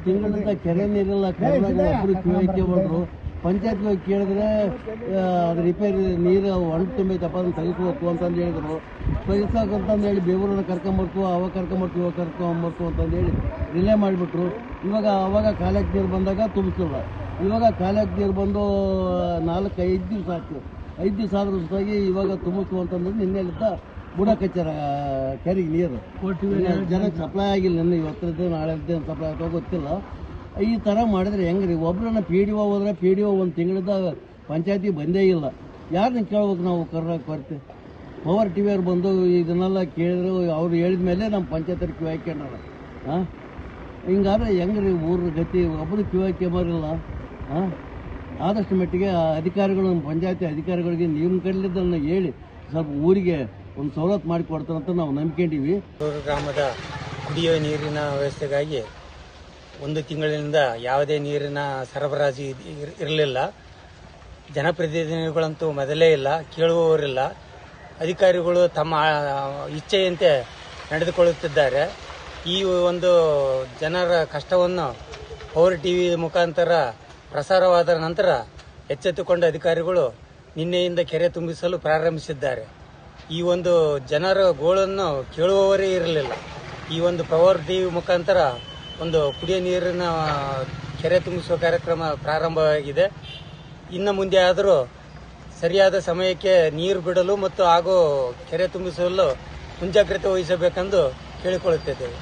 ತಿಂಗಳಿಂದ ಕೆರೆ ನೀರಿಲ್ಲ, ಕೆರೆದಾಗ ಒಬ್ಬರು ಕಿವಿಕೆ ಬಂದರು. ಪಂಚಾಯತ್ ಕೇಳಿದ್ರೆ ಅದು ರಿಪೇರಿ ನೀರು ಒಣಗಿ ತುಂಬೈತಪ್ಪ ಅದನ್ನು ತೆಗಿಸ್ಬೇಕು ಅಂತಂದು ಹೇಳಿದ್ರು. ತೆಗಿಸೋಕಂತಂದು ಹೇಳಿ ಬೇವೂರನ್ನ ಕರ್ಕೊಂಬರ್ತು, ಅವಾಗ ಕರ್ಕೊಂಬರ್ತು, ಇವಾಗ ಕರ್ಕೊಂಬರ್ತು ಅಂತಂದು ಹೇಳಿ ರಿಲೇ ಮಾಡಿಬಿಟ್ರು. ಅವಾಗ ಕಾಲಕ್ಕೆ ನೀರು ಬಂದಾಗ ತುಂಬಿಸಿಲ್ಲ. ಇವಾಗ ಕಾಲಕ್ಕೆ ನೀರು ಬಂದು 4-5 ದಿವಸ ಆಯ್ತು. 5 ದಿವಸ ಆದ್ರೂ ಜೊತೆಗೆ ಇವಾಗ ತುಂಬಿಸು ಅಂತಂದ್ರೆ ನಿನ್ನೆಲಿದ್ದ ಬುಡಕಚ್ಚಾರ ಕೆರೆಗೆ ನೀರು. ಜನಕ್ಕೆ ಸಪ್ಲೈ ಆಗಿಲ್ಲ. ನಿನ್ನೆ ಇವತ್ತರದ್ದು ನಾಳೆದ್ದು ಸಪ್ಲೈ ಆಗ್ತೋ ಗೊತ್ತಿಲ್ಲ. ಈ ಥರ ಮಾಡಿದ್ರೆ ಹೆಂಗ್ರಿ? ಒಬ್ಬರನ್ನ PDO ಹೋದ್ರೆ PDO ಒಂದು ತಿಂಗಳಿಂದ ಪಂಚಾಯತಿ ಬಂದೇ ಇಲ್ಲ. ಯಾರನ್ನ ಕೇಳ್ಬೇಕು ನಾವು? ಕೊರತೆ ಪವರ್ ಟಿವಿಯವ್ರು ಬಂದು ಇದನ್ನೆಲ್ಲ ಕೇಳಿದ್ರು. ಅವ್ರು ಹೇಳಿದ ಮೇಲೆ ನಮ್ಮ ಪಂಚಾಯತ್ರು ಕಿವಿ ಹಾಕ್ಕೊಂಡಾರ. ಹಿಂಗಾದ್ರೆ ಹೆಂಗ್ರಿ ಊರ ಗತಿ? ಒಬ್ಬರು ಕಿವಿ ಹಾಕ್ಯಂಬರಿಲ್ಲ. ಆದಷ್ಟು ಮಟ್ಟಿಗೆ ಅಧಿಕಾರಿಗಳು, ನಮ್ಮ ಪಂಚಾಯತಿ ಅಧಿಕಾರಿಗಳಿಗೆ ನಿಮ್ಮ ಕಡೆಲಿದ್ದನ್ನು ಹೇಳಿ ಸ್ವಲ್ಪ ಊರಿಗೆ ಒಂದು ಸವಲತ್ತು ಮಾಡಿಕೊಡ್ತಾರಂತ ನಾವು ನಂಬ್ಕೊಂಡಿವಿ. ಗ್ರಾಮದ ಕುಡಿಯುವ ನೀರಿನ ವ್ಯವಸ್ಥೆಗಾಗಿ 1 ತಿಂಗಳಿನಿಂದ ಯಾವುದೇ ನೀರಿನ ಸರಬರಾಜು ಇರಲಿಲ್ಲ. ಜನಪ್ರತಿನಿಧಿಗಳಂತೂ ಮೊದಲೇ ಇಲ್ಲ, ಕೇಳುವವರಿಲ್ಲ. ಅಧಿಕಾರಿಗಳು ತಮ್ಮ ಇಚ್ಛೆಯಂತೆ ನಡೆದುಕೊಳ್ಳುತ್ತಿದ್ದಾರೆ. ಈ ಒಂದು ಜನರ ಕಷ್ಟವನ್ನು ಪವರ್ ಟಿವಿ ಮುಖಾಂತರ ಪ್ರಸಾರವಾದ ನಂತರ ಎಚ್ಚೆತ್ತುಕೊಂಡ ಅಧಿಕಾರಿಗಳು ನಿನ್ನೆಯಿಂದ ಕೆರೆ ತುಂಬಿಸಲು ಪ್ರಾರಂಭಿಸಿದ್ದಾರೆ. ಈ ಒಂದು ಜನರ ಗೋಳನ್ನು ಕೇಳುವವರೇ ಇರಲಿಲ್ಲ. ಈ ಒಂದು ಪವರ್ ಟಿವಿ ಮುಖಾಂತರ ಒಂದು ಕುಡಿಯ ನೀರಿನ ಕೆರೆ ತುಂಬಿಸುವ ಕಾರ್ಯಕ್ರಮ ಪ್ರಾರಂಭವಾಗಿದೆ. ಇನ್ನು ಮುಂದೆ ಆದರೂ ಸರಿಯಾದ ಸಮಯಕ್ಕೆ ನೀರು ಬಿಡಲು ಮತ್ತು ಹಾಗೂ ಕೆರೆ ತುಂಬಿಸಲು ಮುಂಜಾಗ್ರತೆ ವಹಿಸಬೇಕೆಂದು ಕೇಳಿಕೊಳ್ಳುತ್ತಿದ್ದೇವೆ.